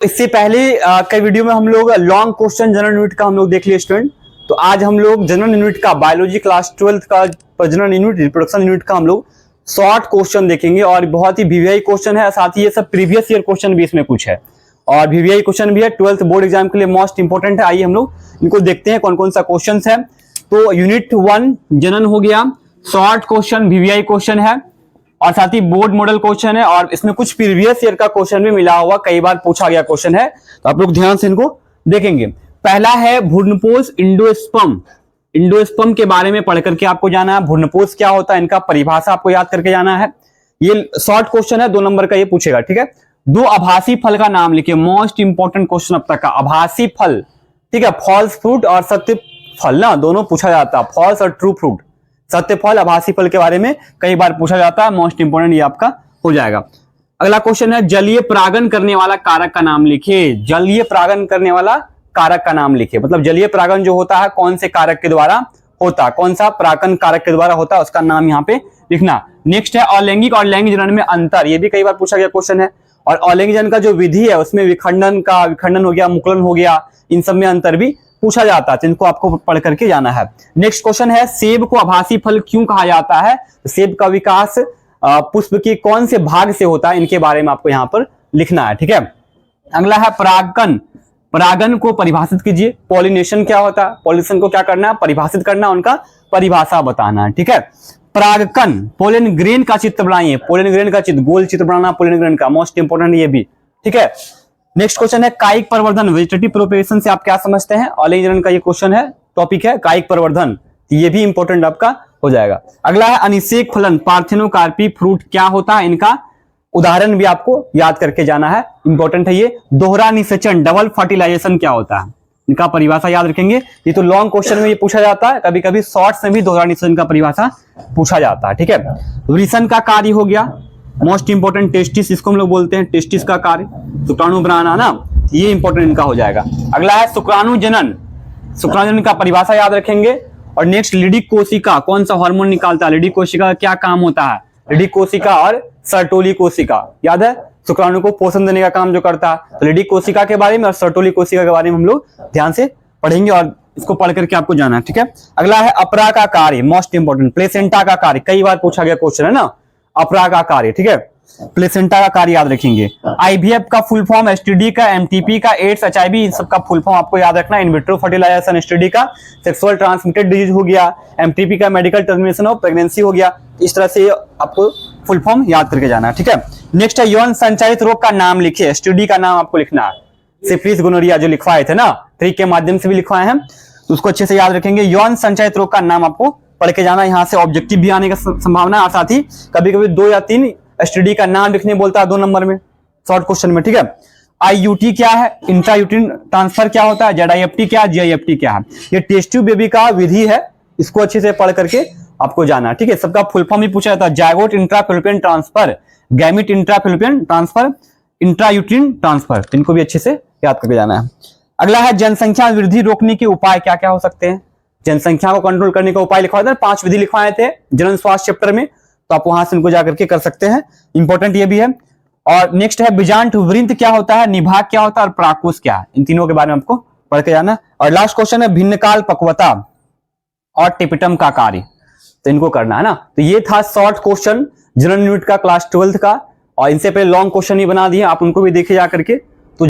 इससे पहले कई वीडियो में हम लोग लॉन्ग क्वेश्चन जनरल यूनिट का हम लोग देख लिए स्टूडेंट। तो आज हम लोग जनरल यूनिट का बायोलॉजी क्लास 12 का जनरल यूनिट रिप्रोडक्शन यूनिट का हम लोग शॉर्ट क्वेश्चन देखेंगे और बहुत ही वीवीआई क्वेश्चन है, साथ ही ये सब प्रीवियस ईयर क्वेश्चन भी इसमें कुछ है और वीवीआई क्वेश्चन भी है। 12th बोर्ड एग्जाम के लिए मोस्ट इंपोर्टेंट है। आइए हम लोग इनको देखते हैं कौन कौन सा क्वेश्चन है। तो यूनिट 1 जनरल हो गया, शॉर्ट क्वेश्चन वीवीआई क्वेश्चन है और साथ ही बोर्ड मॉडल क्वेश्चन है और इसमें कुछ प्रीवियस ईयर का क्वेश्चन भी मिला हुआ, कई बार पूछा गया क्वेश्चन है, तो आप लोग ध्यान से इनको देखेंगे। पहला है भ्रूणपोष इंडोस्पर्म। इंडोस्पर्म के बारे में पढ़ करके आपको जाना है। भ्रूणपोष क्या होता है, इनका परिभाषा आपको याद करके जाना है। ये शॉर्ट क्वेश्चन है, 2 नंबर का ये पूछेगा, ठीक है। 2 आभासी फल का नाम लिखिए, मोस्ट इंपोर्टेंट क्वेश्चन अब तक का। आभासी फल, ठीक है, फॉल्स फ्रूट और सत्य फल ना, दोनों पूछा जाता है, फॉल्स और ट्रू फ्रूट। सत्य फल, आभासी फल के बारे में कई बार पूछा जाता है, मोस्ट इंपोर्टेंट ये आपका हो जाएगा। अगला क्वेश्चन है जलीय परागण करने वाला कारक का नाम लिखिए। जलीय परागण करने वाला कारक का नाम लिखिए, मतलब जलीय परागण जो होता है कौन से कारक के द्वारा होता है, कौन सा परागण कारक के द्वारा होता है, उसका नाम यहाँ पे लिखना। नेक्स्ट है अलैंगिक और लैंगिक जनन में अंतर। ये भी कई बार पूछा गया क्वेश्चन है। और अलैंगिक जनन का जो विधि है उसमें विखंडन हो गया, मुकुलन हो गया, इन सब में अंतर भी पूछा जाता है, तो इनको आपको पढ़ करके जाना है। नेक्स्ट क्वेश्चन है सेब को आभासी फल क्यों कहा जाता है। सेब का विकास पुष्प के कौन से भाग से होता है, इनके बारे में आपको यहाँ पर लिखना है, ठीक है। अगला है परागण। परागण को परिभाषित कीजिए। पॉलिनेशन क्या होता है, पॉलिनेशन को क्या करना है, परिभाषित करना, उनका परिभाषा बताना है, ठीक है। परागकण, पोलन ग्रेन का चित्र बनाइए। पोलन ग्रेन का चित्र, गोल चित्र बनाना पोलन ग्रेन का, मोस्ट इंपोर्टेंट ये भी, ठीक है। नेक्स्ट क्वेश्चन है कायिक प्रवर्धन। वेजिटेटिव प्रोपेगेशन से आप क्या समझते हैं, अलैंगिक जनन का ये क्वेश्चन है, टॉपिक है कायिक प्रवर्धन, ये भी इंपॉर्टेंट आपका हो जाएगा। अगला है अनिषेक फलन। पार्थेनोकार्पी फ्रूट क्या होता है, इनका उदाहरण भी आपको याद करके जाना है, इंपॉर्टेंट है ये। दोहरा निषेचन, डबल फर्टिलाइजेशन क्या होता है, इनका परिभाषा याद रखेंगे। ये तो लॉन्ग क्वेश्चन में ये पूछा जाता है, कभी कभी शॉर्ट्स में भी दोहरा निषेचन का परिभाषा पूछा जाता है, ठीक है। वृषण का कार्य हो गया, मोस्ट इंपोर्टेंट टेस्टिस, इसको हम लोग बोलते हैं टेस्टिस का कार्य, शुक्राणु बनाना ना, ये इंपॉर्टेंट इनका हो जाएगा। अगला है शुक्राणु जनन। शुक्राणु जनन का परिभाषा याद रखेंगे। और नेक्स्ट लिडिक कोशिका, कौन सा हार्मोन निकालता है, लिडिक कोशिका का क्या काम होता है, लिडिक कोशिका और सर्टोली कोशिका, याद है, शुक्राणु को पोषण देने का काम जो करता है। तो लिडिक कोशिका के बारे में और सर्टोली कोशिका के बारे में हम लोग ध्यान से पढ़ेंगे और इसको पढ़ करके आपको जाना है, ठीक है। अगला है अपरा का कार्य, मोस्ट इंपोर्टेंट। प्लेसेंटा का कार्य, कई बार पूछा गया क्वेश्चन है ना, अपरा का कार्य, ठीक है। प्लेसेंटा का कार्य याद रखेंगे। आईवीएफ का फुल फॉर्म, एसटीडी का, एमटीपी का, एड्स, एचआईवी, इन सब का फुल फॉर्म आपको याद रखना। इन विट्रो फर्टिलाइजेशन, एसटीडी का सेक्सुअल ट्रांसमिटेड डिजीज हो गया, एमटीपी का मेडिकल टर्मिनेशन ऑफ प्रेगनेंसी हो गया। इस तरह से आपको फुल फॉर्म याद करके जाना है, ठीक है। नेक्स्ट है यौन संचारित रोग का नाम लिखिए। एसटीडी का नाम आपको लिखना है, सिफिलिस, गोनोरिया जो लिखवाए थे ना, ट्रिक के माध्यम से भी लिखवाए हैं, तो उसको अच्छे से याद रखेंगे। यौन संचारित रोग का नाम आपको पढ़ के जाना, यहाँ से ऑब्जेक्टिव भी आने का संभावना है। और साथ ही कभी कभी 2 या 3 एसटीडी का नाम लिखने बोलता है 2 नंबर में, शॉर्ट क्वेश्चन में, ठीक है। आईयूटी क्या है, इंट्रायूटिन ट्रांसफर क्या होता है, जेडआईएफटी क्या है, जीआईएफटी क्या है, ये टेस्ट ट्यूब बेबी का विधि है, इसको अच्छे से पढ़ करके आपको जाना है, ठीक है। सबका फुल फॉर्म ही पूछा जाता है, zygote intrafallopian transfer, gamete intrafallopian transfer, intrauterine transfer, इनको भी अच्छे से याद करके जाना है। अगला है जनसंख्या वृद्धि रोकने के उपाय क्या क्या हो सकते हैं। जनसंख्या को कंट्रोल करने का उपाय लिखवाए थे, 5 विधि लिखवाए थे जनन स्वास्थ्य चैप्टर में, तो आप वहां से इनको जाकर के कर सकते हैं, इंपॉर्टेंट ये भी है। और नेक्स्ट है बीजांड वृंत क्या होता है, निभाग क्या होता है और परागकोश क्या है, इन तीनों के बारे में आपको पढ़ के जाना। और लास्ट क्वेश्चन है भिन्नकाल पक्वता और टिपिटम का कार्य, तो इनको करना है ना। तो ये था शॉर्ट क्वेश्चन जनरल यूनिट का क्लास 12th का, और इनसे पहले लॉन्ग क्वेश्चन ही बना दिए, आप उनको भी देखे जा करके।